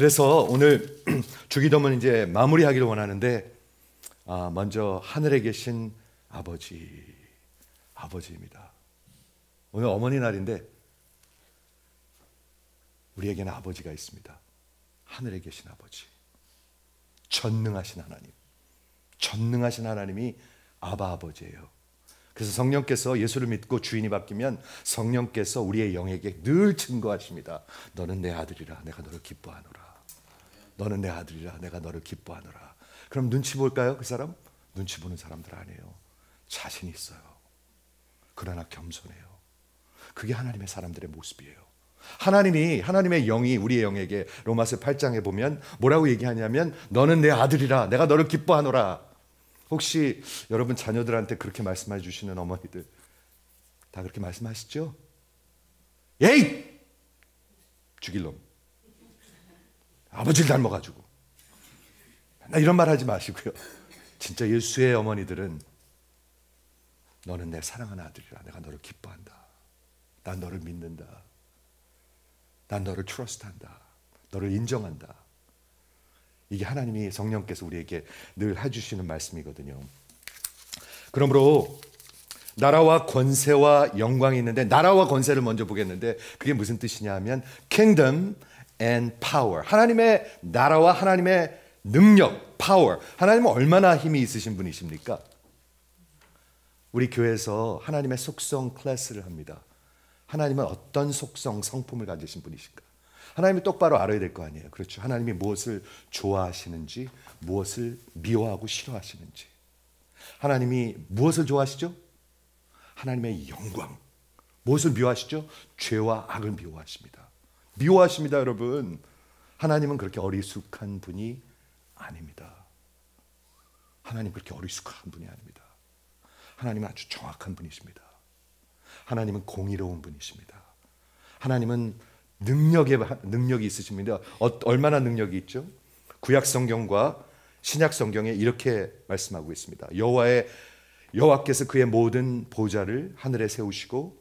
그래서 오늘 주기도문 이제 마무리하기를 원하는데 먼저 하늘에 계신 아버지입니다. 오늘 어머니 날인데 우리에게는 아버지가 있습니다. 하늘에 계신 아버지, 전능하신 하나님이 아버지예요. 그래서 성령께서 예수를 믿고 주인이 바뀌면 성령께서 우리의 영에게 늘 증거하십니다. 너는 내 아들이라 내가 너를 기뻐하노라. 너는 내 아들이라 내가 너를 기뻐하노라. 그럼 눈치 볼까요? 그 사람? 눈치 보는 사람들 아니에요. 자신 있어요. 그러나 겸손해요. 그게 하나님의 사람들의 모습이에요. 하나님의 영이 우리의 영에게 로마서 8장에 보면 뭐라고 얘기하냐면 너는 내 아들이라 내가 너를 기뻐하노라. 혹시 여러분 자녀들한테 그렇게 말씀해 주시는 어머니들 다 그렇게 말씀하시죠? 에이! 죽일 놈. 아버지를 닮아가지고. 나 이런 말 하지 마시고요. 진짜 예수의 어머니들은 너는 내 사랑하는 아들이라 내가 너를 기뻐한다. 난 너를 믿는다. 난 너를 트러스트한다. 너를 인정한다. 이게 하나님이 성령께서 우리에게 늘 해주시는 말씀이거든요. 그러므로 나라와 권세와 영광이 있는데 나라와 권세를 먼저 보겠는데 그게 무슨 뜻이냐 하면 kingdom and power. 하나님의 나라와 하나님의 능력, power. 하나님은 얼마나 힘이 있으신 분이십니까? 우리 교회에서 하나님의 속성 클래스를 합니다. 하나님은 어떤 속성, 성품을 가지신 분이신가? 하나님이 똑바로 알아야 될 거 아니에요. 그렇죠. 하나님이 무엇을 좋아하시는지, 무엇을 미워하고 싫어하시는지. 하나님이 무엇을 좋아하시죠? 하나님의 영광. 무엇을 미워하시죠? 죄와 악을 미워하십니다. 미워하십니다, 여러분. 하나님은 그렇게 어리숙한 분이 아닙니다. 하나님 그렇게 어리숙한 분이 아닙니다. 하나님은 아주 정확한 분이십니다. 하나님은 공의로운 분이십니다. 하나님은 능력이 있으십니다. 얼마나 능력이 있죠? 구약 성경과 신약 성경에 이렇게 말씀하고 있습니다. 여호와께서 그의 모든 보좌를 하늘에 세우시고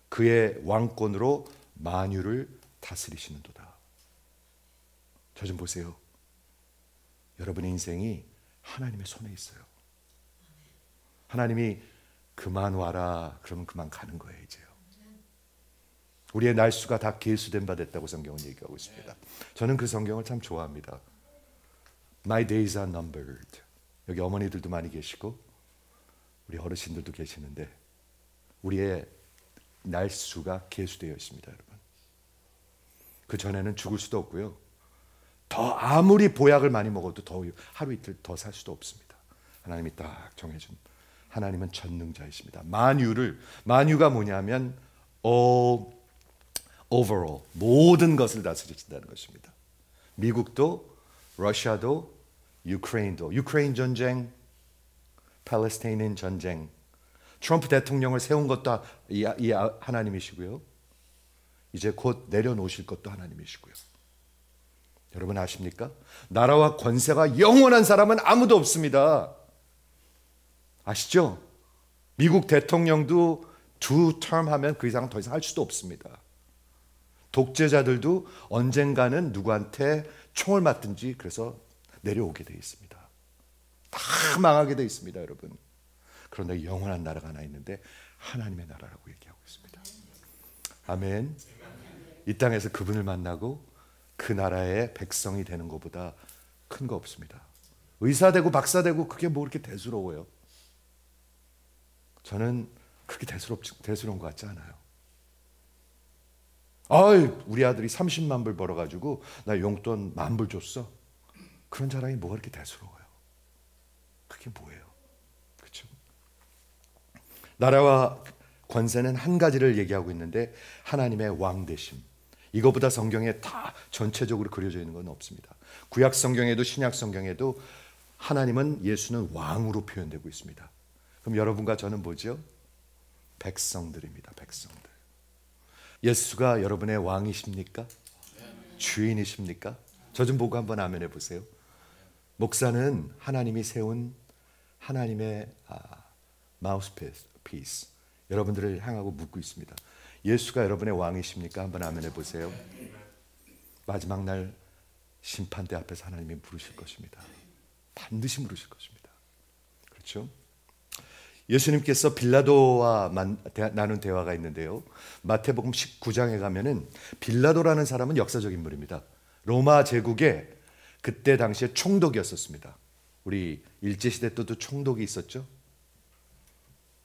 그의 왕권으로 만유를 다스리시는도다. 저 좀 보세요. 여러분의 인생이 하나님의 손에 있어요. 하나님이 그만 와라 그러면 그만 가는 거예요. 이제요. 우리의 날수가 다 계수된 바 됐다고 성경은 얘기하고 있습니다. 저는 그 성경을 참 좋아합니다. My days are numbered. 여기 어머니들도 많이 계시고 우리 어르신들도 계시는데 우리의 날수가 계수되어 있습니다. 여러분. 그 전에는 죽을 수도 없고요. 더 아무리 보약을 많이 먹어도 더 하루 이틀 더 살 수도 없습니다. 하나님이 딱 정해준. 하나님은 전능자이십니다. 만유가 뭐냐면 overall 모든 것을 다스리신다는 것입니다. 미국도 러시아도 유크레인 전쟁, 팔레스타인 전쟁, 트럼프 대통령을 세운 것도 이 하나님이시고요. 이제 곧 내려놓으실 것도 하나님이시고요. 여러분 아십니까? 나라와 권세가 영원한 사람은 아무도 없습니다. 아시죠? 미국 대통령도 2term 하면 그 이상 더 이상 할 수도 없습니다. 독재자들도 언젠가는 누구한테 총을 맞든지 그래서 내려오게 되어 있습니다. 다 망하게 되어 있습니다, 여러분. 그런데 영원한 나라가 하나 있는데 하나님의 나라라고 얘기하고 있습니다. 아멘. 이 땅에서 그분을 만나고 그 나라의 백성이 되는 것보다 큰 거 없습니다. 의사 되고 박사 되고 그게 뭐 그렇게 대수로워요? 저는 그렇게 대수로운 것 같지 않아요. 우리 아들이 30만 불 벌어가지고 나 용돈 10,000불 줬어. 그런 자랑이 뭐가 그렇게 대수로워요? 그게 뭐예요? 그렇죠? 나라와 권세는 한 가지를 얘기하고 있는데 하나님의 왕되심. 이거보다 성경에 다 전체적으로 그려져 있는 건 없습니다. 구약 성경에도 신약 성경에도 하나님은 예수는 왕으로 표현되고 있습니다. 그럼 여러분과 저는 뭐죠? 백성들입니다. 백성들. 예수가 여러분의 왕이십니까? 주인이십니까? 저 좀 보고 한번 아멘 해보세요. 목사는 하나님이 세운 하나님의 마우스피스 여러분들을 향하고 묻고 있습니다. 예수가 여러분의 왕이십니까? 한번 아멘 해보세요. 마지막 날 심판대 앞에서 하나님이 부르실 것입니다. 반드시 부르실 것입니다. 그렇죠? 예수님께서 빌라도와 나눈 대화가 있는데요. 마태복음 19장에 가면은 빌라도라는 사람은 역사적 인물입니다. 로마 제국의 그때 당시에 총독이었었습니다. 우리 일제시대 때도 총독이 있었죠.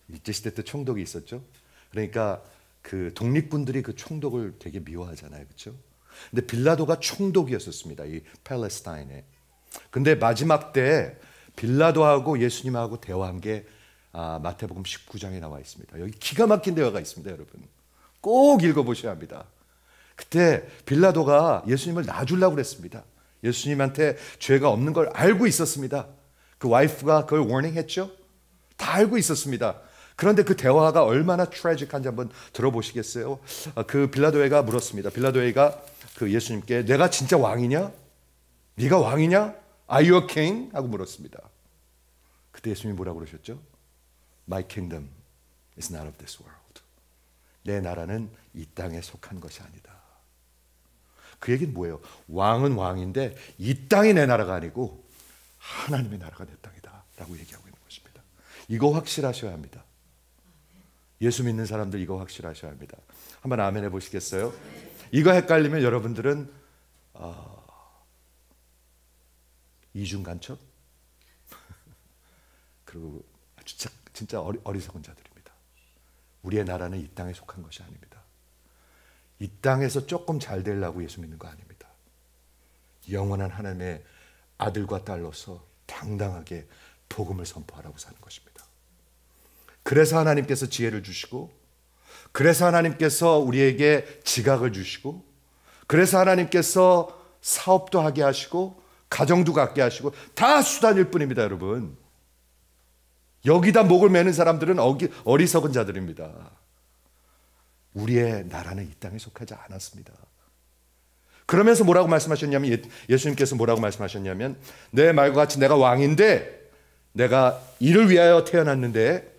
일제시대 때 총독이 있었죠. 그러니까 그 독립군들이 그 총독을 되게 미워하잖아요. 그렇죠? 근데 빌라도가 총독이었었습니다. 이 팔레스타인에. 근데 마지막 때 빌라도하고 예수님하고 대화한 게 마태복음 19장에 나와 있습니다. 여기 기가 막힌 대화가 있습니다, 여러분. 꼭 읽어보셔야 합니다. 그때 빌라도가 예수님을 놔주려고 그랬습니다. 예수님한테 죄가 없는 걸 알고 있었습니다. 그 와이프가 그걸 워닝했죠. 다 알고 있었습니다. 그런데 그 대화가 얼마나 트래직한지 한번 들어보시겠어요? 그 빌라도가 물었습니다. 빌라도가 그 예수님께 내가 진짜 왕이냐? 네가 왕이냐? Are you a king? 하고 물었습니다. 그때 예수님이 뭐라고 그러셨죠? My kingdom is not of this world. 내 나라는 이 땅에 속한 것이 아니다. 그 얘기는 뭐예요? 왕은 왕인데 이 땅이 내 나라가 아니고 하나님의 나라가 내 땅이다 라고 얘기하고 있는 것입니다. 이거 확실하셔야 합니다. 예수 믿는 사람들 이거 확실하셔야 합니다. 한번 아멘 해보시겠어요? 이거 헷갈리면 여러분들은 이중간첩? 그리고 진짜 어리석은 자들입니다. 우리의 나라는 이 땅에 속한 것이 아닙니다. 이 땅에서 조금 잘 되려고 예수 믿는 거 아닙니다. 영원한 하나님의 아들과 딸로서 당당하게 복음을 선포하라고 사는 것입니다. 그래서 하나님께서 지혜를 주시고, 그래서 하나님께서 우리에게 지각을 주시고, 그래서 하나님께서 사업도 하게 하시고 가정도 갖게 하시고 다 수단일 뿐입니다. 여러분, 여기다 목을 매는 사람들은 어리석은 자들입니다. 우리의 나라는 이 땅에 속하지 않았습니다. 그러면서 뭐라고 말씀하셨냐면, 예수님께서 뭐라고 말씀하셨냐면, 내 말과 같이 내가 왕인데, 내가 이를 위하여 태어났는데,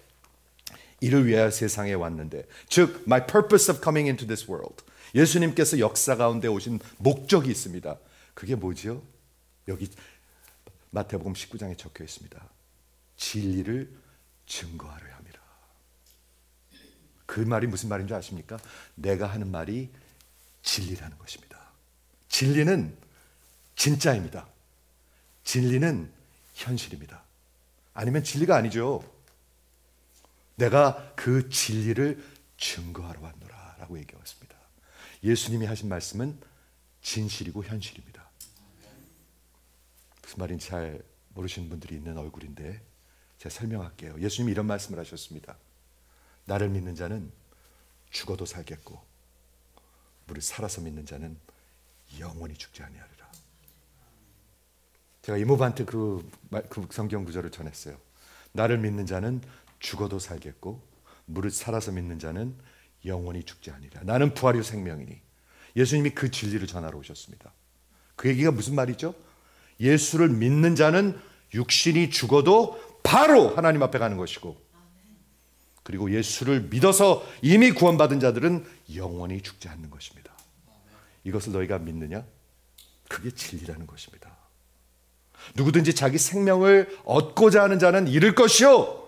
이를 위하여 세상에 왔는데, 즉 my purpose of coming into this world, 예수님께서 역사 가운데 오신 목적이 있습니다. 그게 뭐지요? 여기 마태복음 19장에 적혀 있습니다. 진리를 증거하려 함이라. 그 말이 무슨 말인 줄 아십니까? 내가 하는 말이 진리라는 것입니다. 진리는 진짜입니다. 진리는 현실입니다. 아니면 진리가 아니죠. 내가 그 진리를 증거하러 왔노라 라고 얘기했습니다. 예수님이 하신 말씀은 진실이고 현실입니다. 무슨 말인지 잘 모르시는 분들이 있는 얼굴인데 제가 설명할게요. 예수님이 이런 말씀을 하셨습니다. 나를 믿는 자는 죽어도 살겠고 무릇 살아서 믿는 자는 영원히 죽지 아니하리라. 제가 이모부한테 그 성경 구절을 전했어요. 나를 믿는 자는 죽어도 살겠고 무릇 살아서 믿는 자는 영원히 죽지 아니하리라. 나는 부활이요 생명이니. 예수님이 그 진리를 전하러 오셨습니다. 그 얘기가 무슨 말이죠? 예수를 믿는 자는 육신이 죽어도 바로 하나님 앞에 가는 것이고, 그리고 예수를 믿어서 이미 구원받은 자들은 영원히 죽지 않는 것입니다. 이것을 너희가 믿느냐? 그게 진리라는 것입니다. 누구든지 자기 생명을 얻고자 하는 자는 잃을 것이요,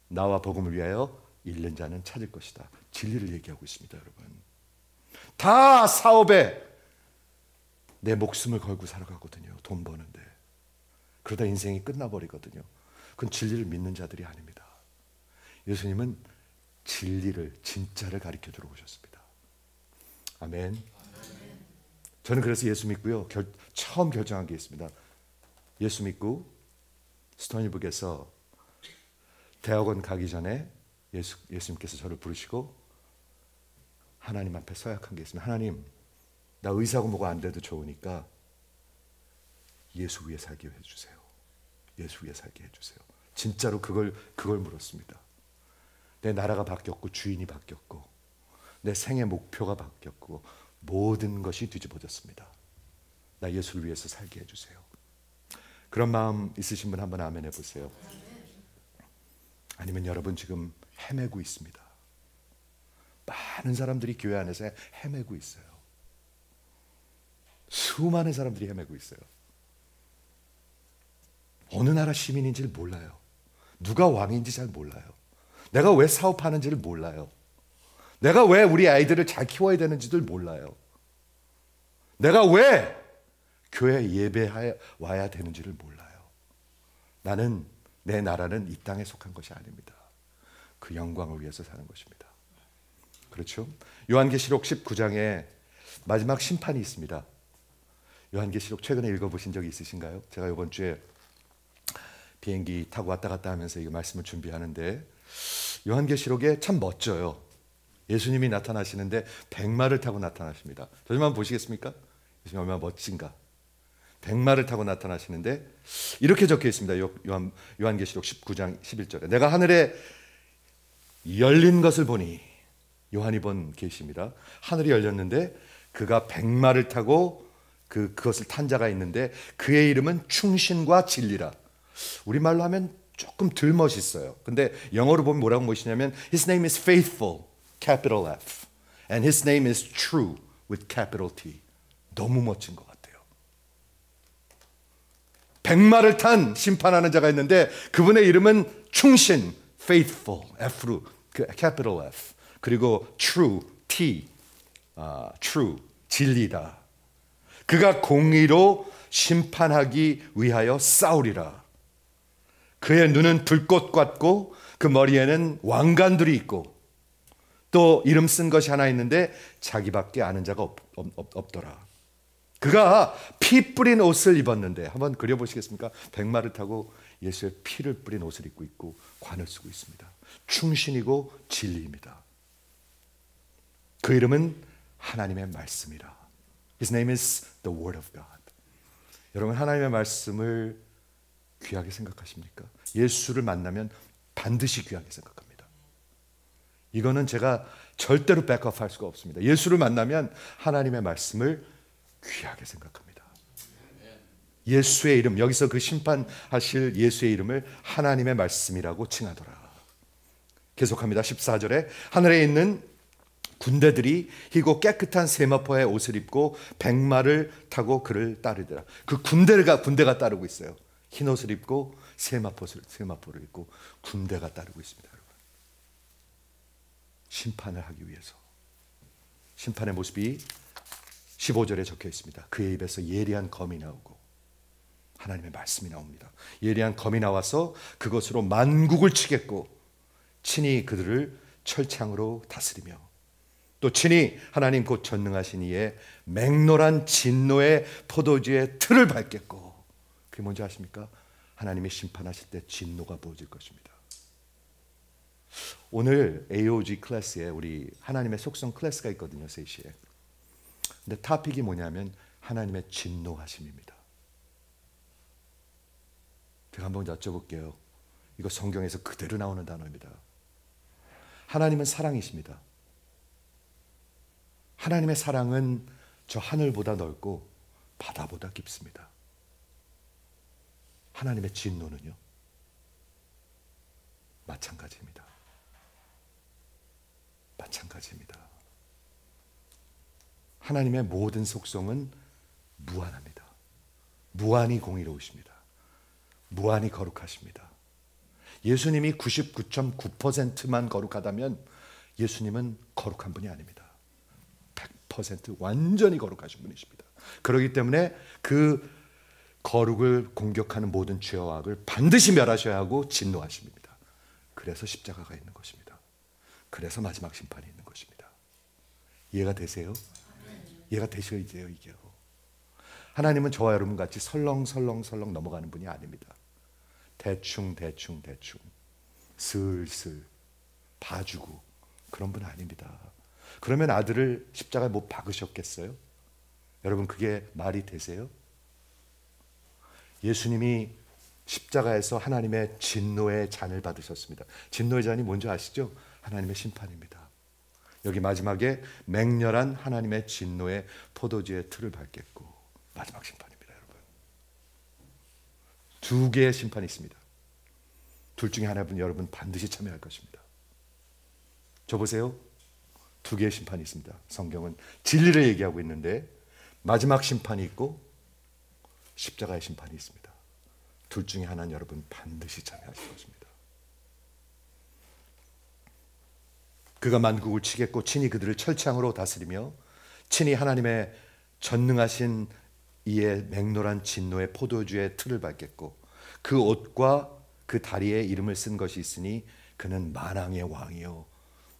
나와 복음을 위하여 잃는 자는 찾을 것이다. 진리를 얘기하고 있습니다. 여러분, 다 사업에 내 목숨을 걸고 살아가거든요. 돈 버는데. 그러다 인생이 끝나버리거든요. 그건 진리를 믿는 자들이 아닙니다. 예수님은 진리를, 진짜를 가르쳐 주러 오셨습니다. 아멘. 저는 그래서 예수 믿고요, 처음 결정한 게 있습니다. 예수 믿고 스토니북에서 대학원 가기 전에 예수님께서 저를 부르시고 하나님 앞에 서약한 게 있습니다. 하나님, 나 의사고 뭐가 안 돼도 좋으니까 예수 위에 살게 해주세요. 예수 위에 살게 해주세요. 진짜로 그걸 물었습니다. 내 나라가 바뀌었고 주인이 바뀌었고 내 생의 목표가 바뀌었고 모든 것이 뒤집어졌습니다. 나 예수를 위해서 살게 해주세요. 그런 마음 있으신 분 한번 아멘 해보세요. 아니면 여러분 지금 헤매고 있습니다. 많은 사람들이 교회 안에서 헤매고 있어요. 수많은 사람들이 헤매고 있어요. 어느 나라 시민인지를 몰라요. 누가 왕인지 잘 몰라요. 내가 왜 사업하는지를 몰라요. 내가 왜 우리 아이들을 잘 키워야 되는지를 몰라요. 내가 왜 교회 예배해 와야 되는지를 몰라요. 나는, 내 나라는 이 땅에 속한 것이 아닙니다. 그 영광을 위해서 사는 것입니다. 그렇죠? 요한계시록 19장에 마지막 심판이 있습니다. 요한계시록 최근에 읽어보신 적이 있으신가요? 제가 이번 주에 비행기 타고 왔다 갔다 하면서 이 말씀을 준비하는데 요한계시록에 참 멋져요. 예수님이 나타나시는데 백마를 타고 나타나십니다. 저 좀 한번 보시겠습니까? 예수님 얼마나 멋진가. 백마를 타고 나타나시는데 이렇게 적혀 있습니다. 요한계시록 19장 11절에 내가 하늘에 열린 것을 보니, 요한이 본 계시입니다. 하늘이 열렸는데 그가 백마를 타고 그것을 탄 자가 있는데 그의 이름은 충신과 진리라. 우리말로 하면 조금 덜 멋있어요. 근데 영어로 보면 뭐라고 멋있냐면 His name is faithful, capital F, and His name is true, with capital T. 너무 멋진 것 같아요. 백마를 탄 심판하는 자가 있는데 그분의 이름은 충신, faithful, F로, capital F, 그리고 true, T, true, 진리다. 그가 공의로 심판하기 위하여 싸우리라. 그의 눈은 불꽃 같고 그 머리에는 왕관들이 있고 또 이름 쓴 것이 하나 있는데 자기밖에 아는 자가 없더라. 그가 피 뿌린 옷을 입었는데, 한번 그려보시겠습니까? 백마를 타고 예수의 피를 뿌린 옷을 입고 있고 관을 쓰고 있습니다. 충신이고 진리입니다. 그 이름은 하나님의 말씀이라. His name is the Word of God. 여러분, 하나님의 말씀을 귀하게 생각하십니까? 예수를 만나면 반드시 귀하게 생각합니다. 이거는 제가 절대로 백업할 수가 없습니다. 예수를 만나면 하나님의 말씀을 귀하게 생각합니다. 예수의 이름, 여기서 그 심판하실 예수의 이름을 하나님의 말씀이라고 칭하더라. 계속합니다. 14절에 하늘에 있는 군대들이 희고 깨끗한 세마포의 옷을 입고 백마를 타고 그를 따르더라. 그 군대가 따르고 있어요. 흰 옷을 입고 세마포를 입고 군대가 따르고 있습니다. 여러분. 심판을 하기 위해서. 심판의 모습이 15절에 적혀 있습니다. 그의 입에서 예리한 검이 나오고 하나님의 말씀이 나옵니다. 예리한 검이 나와서 그것으로 만국을 치겠고 친히 그들을 철창으로 다스리며 또 친히 하나님 곧 전능하신 이의 맹렬한 진노의 포도주의 틀을 밟겠고, 그게 뭔지 아십니까? 하나님이 심판하실 때 진노가 부어질 것입니다. 오늘 AOG 클래스에 우리 하나님의 속성 클래스가 있거든요. 3시에. 근데 토픽이 뭐냐면 하나님의 진노하심입니다. 제가 한번 여쭤볼게요. 이거 성경에서 그대로 나오는 단어입니다. 하나님은 사랑이십니다. 하나님의 사랑은 저 하늘보다 넓고 바다보다 깊습니다. 하나님의 진노는요? 마찬가지입니다. 마찬가지입니다. 하나님의 모든 속성은 무한합니다. 무한히 공의로우십니다. 무한히 거룩하십니다. 예수님이 99.9%만 거룩하다면 예수님은 거룩한 분이 아닙니다. 100% 완전히 거룩하신 분이십니다. 그렇기 때문에 그 거룩을 공격하는 모든 죄와 악을 반드시 멸하셔야 하고 진노하십니다. 그래서 십자가가 있는 것입니다. 그래서 마지막 심판이 있는 것입니다. 이해가 되세요? 이해가 되셔야죠. 이게요. 하나님은 저와 여러분 같이 설렁설렁 넘어가는 분이 아닙니다. 대충 슬슬 봐주고 그런 분 아닙니다. 그러면 아들을 십자가에 못 박으셨겠어요? 여러분, 그게 말이 되세요? 예수님이 십자가에서 하나님의 진노의 잔을 받으셨습니다. 진노의 잔이 뭔지 아시죠? 하나님의 심판입니다. 여기 마지막에 맹렬한 하나님의 진노의 포도주의 틀을 밟겠고 마지막 심판입니다. 여러분, 두 개의 심판이 있습니다. 둘 중에 하나분 여러분 반드시 참여할 것입니다. 저 보세요. 두 개의 심판이 있습니다. 성경은 진리를 얘기하고 있는데 마지막 심판이 있고 십자가의 심판이 있습니다. 둘 중에 하나는 여러분 반드시 참여하실 것입니다. 그가 만국을 치겠고 친히 그들을 철창으로 다스리며 친히 하나님의 전능하신 이의 맹렬한 진노의 포도주의 틀을 밟겠고 그 옷과 그 다리에 이름을 쓴 것이 있으니 그는 만왕의 왕이요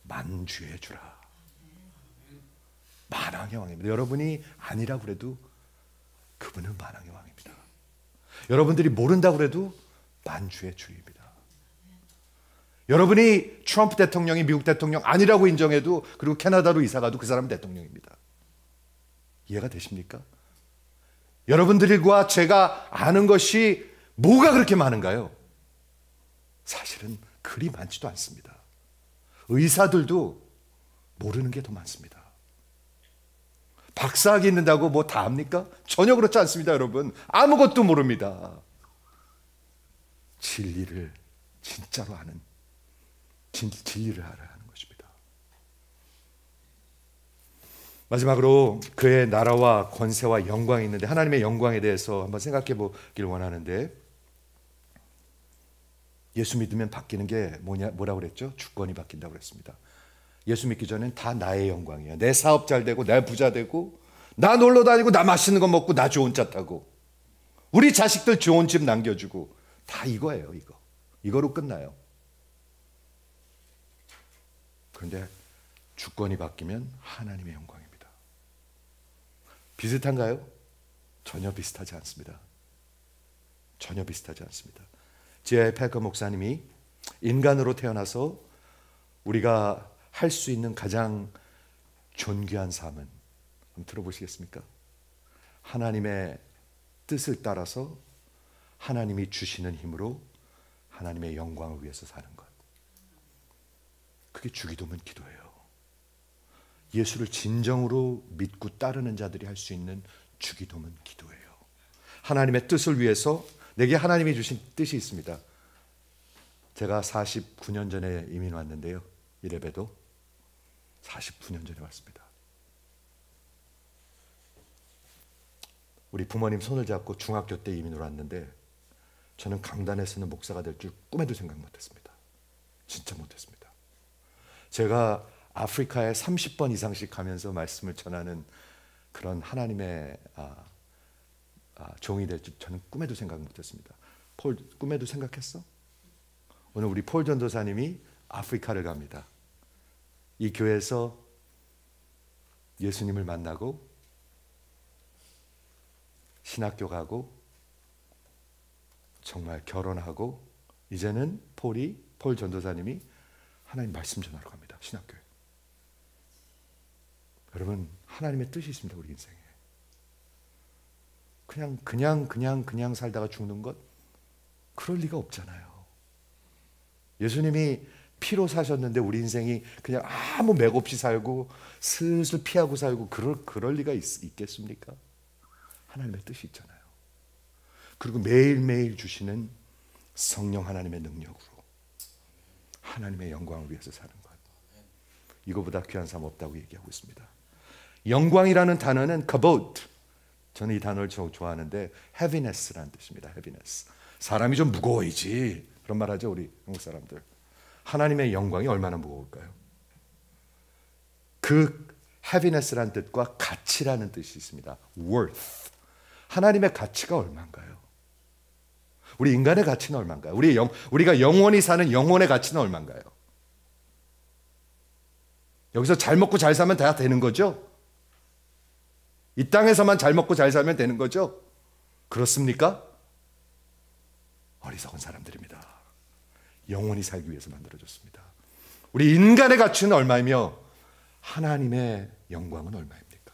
만주의 주라. 만왕의 왕입니다. 여러분이 아니라고 그래도 그분은 만왕의 왕입니다. 여러분들이 모른다고 그래도 만주의 주입니다. 여러분이 트럼프 대통령이 미국 대통령 아니라고 인정해도 그리고 캐나다로 이사가도 그 사람은 대통령입니다. 이해가 되십니까? 여러분들과 제가 아는 것이 뭐가 그렇게 많은가요? 사실은 그리 많지도 않습니다. 의사들도 모르는 게 더 많습니다. 박사학위 있는다고 뭐 다 압니까? 전혀 그렇지 않습니다, 여러분. 아무것도 모릅니다. 진리를 진짜로 아는, 진리를 알아야 하는 것입니다. 마지막으로 그의 나라와 권세와 영광이 있는데 하나님의 영광에 대해서 한번 생각해 보길 원하는데 예수 믿으면 바뀌는 게 뭐라고 그랬죠? 주권이 바뀐다고 그랬습니다. 예수 믿기 전엔 다 나의 영광이에요. 내 사업 잘 되고 내 부자 되고 나 놀러 다니고 나 맛있는 거 먹고 나 좋은 차 타고 우리 자식들 좋은 집 남겨주고 다 이거예요. 이거로 끝나요. 그런데 주권이 바뀌면 하나님의 영광입니다. 비슷한가요? 전혀 비슷하지 않습니다. 전혀 비슷하지 않습니다. 제 패커 목사님이 인간으로 태어나서 우리가 할 수 있는 가장 존귀한 삶은 한번 들어보시겠습니까? 하나님의 뜻을 따라서 하나님이 주시는 힘으로 하나님의 영광을 위해서 사는 것. 그게 주기도면 기도예요. 예수를 진정으로 믿고 따르는 자들이 할 수 있는 주기도면 기도예요. 하나님의 뜻을 위해서 내게 하나님이 주신 뜻이 있습니다. 제가 49년 전에 이민 왔는데요. 이래봬도 49년 전에 왔습니다. 우리 부모님 손을 잡고 중학교 때 이민을 왔는데 저는 강단에서는 목사가 될 줄 꿈에도 생각 못했습니다. 진짜 못했습니다. 제가 아프리카에 30번 이상씩 가면서 말씀을 전하는 그런 하나님의 종이 될 줄 저는 꿈에도 생각 못했습니다. 폴, 꿈에도 생각했어? 오늘 우리 폴 전도사님이 아프리카를 갑니다. 이 교회에서 예수님을 만나고 신학교 가고 정말 결혼하고 이제는 폴 전도사님이 하나님 말씀 전하러 갑니다. 신학교에. 여러분 하나님의 뜻이 있습니다. 우리 인생에. 그냥 살다가 죽는 것 그럴 리가 없잖아요. 예수님이 피로 사셨는데 우리 인생이 그냥 아무 맥 없이 살고 슬슬 피하고 살고 그럴 리가 있겠습니까? 하나님의 뜻이 있잖아요. 그리고 매일매일 주시는 성령 하나님의 능력으로 하나님의 영광을 위해서 사는 것. 이거보다 귀한 삶 없다고 얘기하고 있습니다. 영광이라는 단어는 kabod. 저는 이 단어를 좋아하는데 heaviness라는 뜻입니다. heaviness. 사람이 좀 무거워야지. 그런 말 하죠, 우리 한국 사람들. 하나님의 영광이 얼마나 무거울까요? 그 heaviness라는 뜻과 가치라는 뜻이 있습니다. worth. 하나님의 가치가 얼마인가요? 우리 인간의 가치는 얼마인가요? 우리가 영원히 사는 영혼의 가치는 얼마인가요? 여기서 잘 먹고 잘 살면 다 되는 거죠? 이 땅에서만 잘 먹고 잘 살면 되는 거죠? 그렇습니까? 어리석은 사람들입니다. 영원히 살기 위해서 만들어졌습니다. 우리 인간의 가치는 얼마이며 하나님의 영광은 얼마입니까?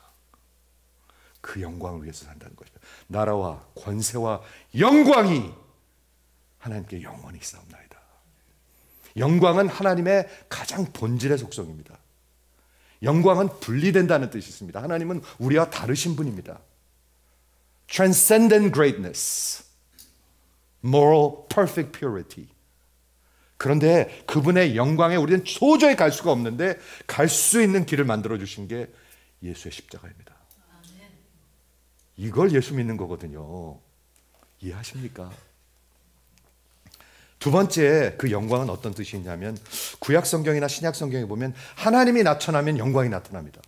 그 영광을 위해서 산다는 것입니다. 나라와 권세와 영광이 하나님께 영원히 있사옵나이다. 영광은 하나님의 가장 본질의 속성입니다. 영광은 분리된다는 뜻이 있습니다. 하나님은 우리와 다르신 분입니다. Transcendent greatness, moral perfect purity. 그런데 그분의 영광에 우리는 도저히 갈 수가 없는데 갈 수 있는 길을 만들어 주신 게 예수의 십자가입니다. 이걸 예수 믿는 거거든요. 이해하십니까? 두 번째 그 영광은 어떤 뜻이 있냐면 구약 성경이나 신약 성경에 보면 하나님이 나타나면 영광이 나타납니다.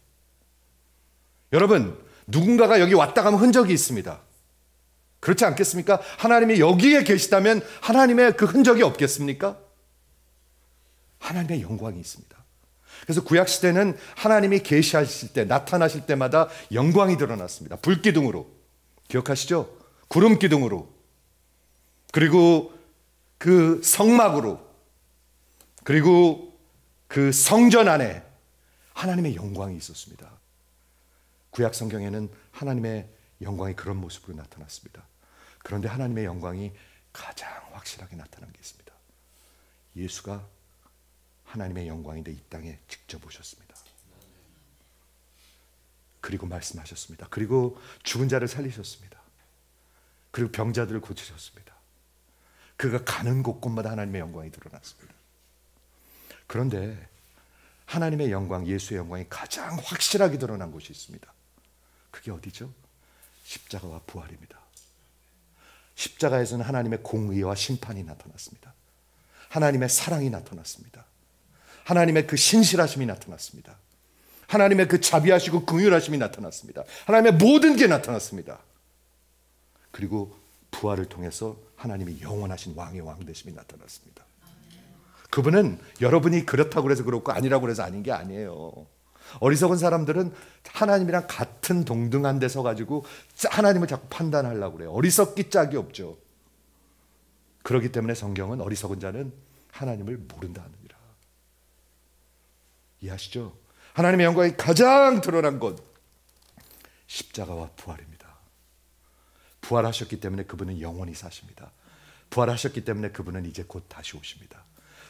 여러분, 누군가가 여기 왔다 가면 흔적이 있습니다. 그렇지 않겠습니까? 하나님이 여기에 계시다면 하나님의 그 흔적이 없겠습니까? 하나님의 영광이 있습니다. 그래서 구약 시대는 하나님이 계시하실 때, 나타나실 때마다 영광이 드러났습니다. 불기둥으로, 기억하시죠? 구름 기둥으로, 그리고 그 성막으로, 그리고 그 성전 안에 하나님의 영광이 있었습니다. 구약 성경에는 하나님의 영광이 그런 모습으로 나타났습니다. 그런데 하나님의 영광이 가장 확실하게 나타난 게 있습니다. 예수가 하나님의 영광인데 이 땅에 직접 오셨습니다. 그리고 말씀하셨습니다. 그리고 죽은 자를 살리셨습니다. 그리고 병자들을 고치셨습니다. 그가 가는 곳곳마다 하나님의 영광이 드러났습니다. 그런데 하나님의 영광, 예수의 영광이 가장 확실하게 드러난 곳이 있습니다. 그게 어디죠? 십자가와 부활입니다. 십자가에서는 하나님의 공의와 심판이 나타났습니다. 하나님의 사랑이 나타났습니다. 하나님의 그 신실하심이 나타났습니다. 하나님의 그 자비하시고 긍휼하심이 나타났습니다. 하나님의 모든 게 나타났습니다. 그리고 부활을 통해서 하나님이 영원하신 왕의 왕 되심이 나타났습니다. 그분은 여러분이 그렇다고 해서 그렇고 아니라고 해서 아닌 게 아니에요. 어리석은 사람들은 하나님이랑 같은 동등한 데 서가지고 하나님을 자꾸 판단하려고 그래요. 어리석기 짝이 없죠. 그렇기 때문에 성경은 어리석은 자는 하나님을 모른다 하느니라. 이해하시죠? 하나님의 영광이 가장 드러난 곳, 십자가와 부활입니다. 부활하셨기 때문에 그분은 영원히 사십니다. 부활하셨기 때문에 그분은 이제 곧 다시 오십니다.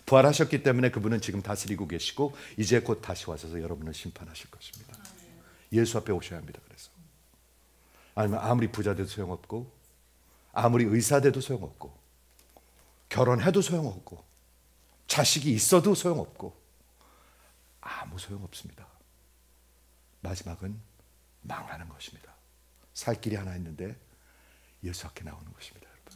부활하셨기 때문에 그분은 지금 다스리고 계시고 이제 곧 다시 와서 여러분을 심판하실 것입니다. 예수 앞에 오셔야 합니다. 그래서 아니면 아무리 부자 돼도 소용없고, 아무리 의사 돼도 소용없고, 결혼해도 소용없고, 자식이 있어도 소용없고, 아무 소용없습니다. 마지막은 망하는 것입니다. 살 길이 하나 있는데 예수 앞에 나오는 것입니다. 여러분,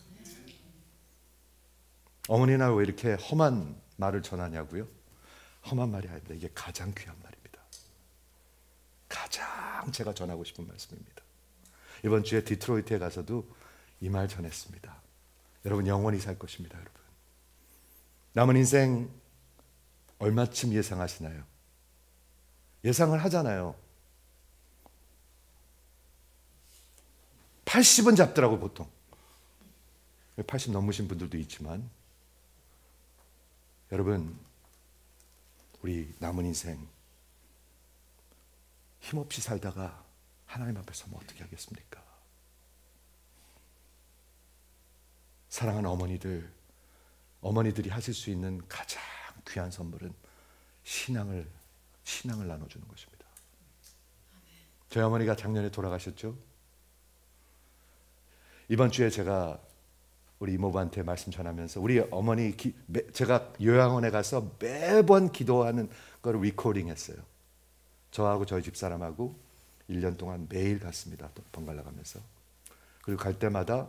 어머니나 왜 이렇게 험한 말을 전하냐고요? 험한 말이 아닙니다. 이게 가장 귀한 말입니다. 가장 제가 전하고 싶은 말씀입니다. 이번 주에 디트로이트에 가서도 이 말 전했습니다. 여러분, 영원히 살 것입니다. 여러분, 남은 인생 얼마쯤 예상하시나요? 예상을 하잖아요. 80은 잡더라고 보통. 80 넘으신 분들도 있지만, 여러분, 우리 남은 인생 힘없이 살다가 하나님 앞에 서면 어떻게 하겠습니까? 사랑하는 어머니들이 하실 수 있는 가장 귀한 선물은 신앙을 나눠주는 것입니다. 저희 어머니가 작년에 돌아가셨죠? 이번 주에 제가 우리 이모부한테 말씀 전하면서 우리 어머니 제가 요양원에 가서 매번 기도하는 걸 리코딩 했어요. 저하고 저희 집사람하고 1년 동안 매일 갔습니다. 번갈아 가면서. 그리고 갈 때마다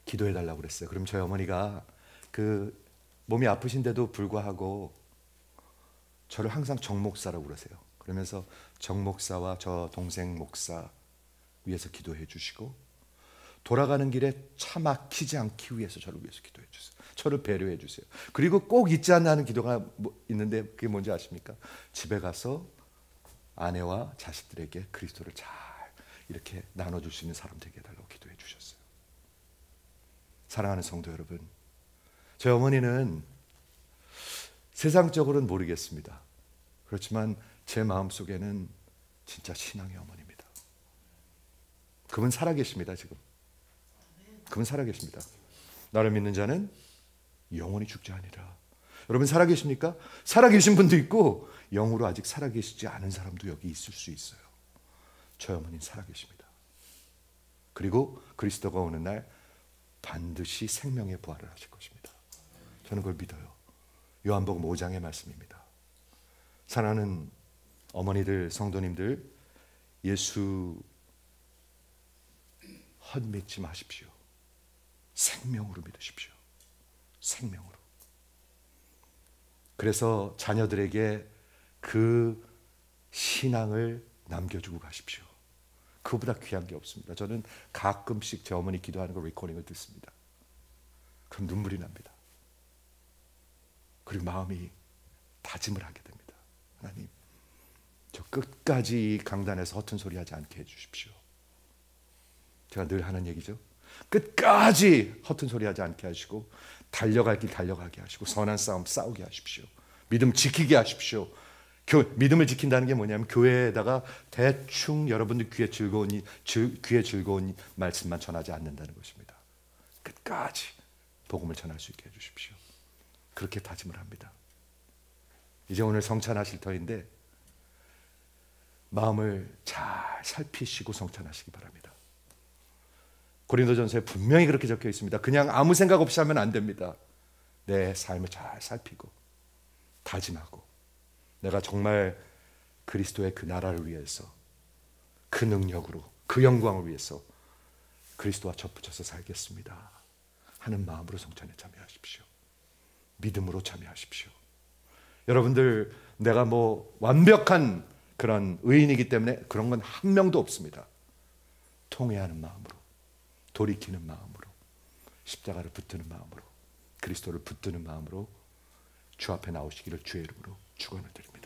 기도해 달라고 그랬어요. 그럼 저희 어머니가 그 몸이 아프신데도 불구하고 저를 항상 정 목사라고 그러세요. 그러면서 정 목사와 저 동생 목사 위해서 기도해 주시고, 돌아가는 길에 차 막히지 않기 위해서 저를 위해서 기도해 주세요. 저를 배려해 주세요. 그리고 꼭 잊지 않는 기도가 있는데 그게 뭔지 아십니까? 집에 가서 아내와 자식들에게 그리스도를 잘 이렇게 나눠줄 수 있는 사람 되게 해달라고 기도해 주셨어요. 사랑하는 성도 여러분, 저희 어머니는 세상적으로는 모르겠습니다. 그렇지만 제 마음속에는 진짜 신앙의 어머니입니다. 그분 살아계십니다. 지금 그분 살아계십니다. 나를 믿는 자는 영원히 죽지 아니라. 여러분, 살아계십니까? 살아계신 분도 있고 영으로 아직 살아계시지 않은 사람도 여기 있을 수 있어요. 저희 어머니는 살아계십니다. 그리고 그리스도가 오는 날 반드시 생명의 부활을 하실 것입니다. 저는 그걸 믿어요. 요한복음 5장의 말씀입니다. 사랑하는 어머니들, 성도님들, 예수 헛믿지 마십시오. 생명으로 믿으십시오. 생명으로. 그래서 자녀들에게 그 신앙을 남겨주고 가십시오. 그보다 귀한 게 없습니다. 저는 가끔씩 제 어머니 기도하는 거 레코딩을 듣습니다. 그럼 눈물이 납니다. 그리고 마음이 다짐을 하게 됩니다. 하나님, 저 끝까지 이 강단에서 허튼 소리 하지 않게 해주십시오. 제가 늘 하는 얘기죠. 끝까지 허튼 소리 하지 않게 하시고 달려갈 길 달려가게 하시고 선한 싸움 싸우게 하십시오. 믿음 지키게 하십시오. 믿음을 지킨다는 게 뭐냐면 교회에다가 대충 여러분들 귀에 즐거운 말씀만 전하지 않는다는 것입니다. 끝까지 복음을 전할 수 있게 해주십시오. 그렇게 다짐을 합니다. 이제 오늘 성찬하실 터인데 마음을 잘 살피시고 성찬하시기 바랍니다. 고린도전서에 분명히 그렇게 적혀 있습니다. 그냥 아무 생각 없이 하면 안 됩니다. 내 삶을 잘 살피고 다짐하고 내가 정말 그리스도의 그 나라를 위해서 그 능력으로 그 영광을 위해서 그리스도와 접붙여서 살겠습니다 하는 마음으로 성찬에 참여하십시오. 믿음으로 참여하십시오. 여러분들 내가 뭐 완벽한 그런 의인이기 때문에 그런 건 한 명도 없습니다. 통회하는 마음으로 돌이키는 마음으로 십자가를 붙드는 마음으로 그리스도를 붙드는 마음으로 주 앞에 나오시기를 주의 이름으로 축원을 드립니다.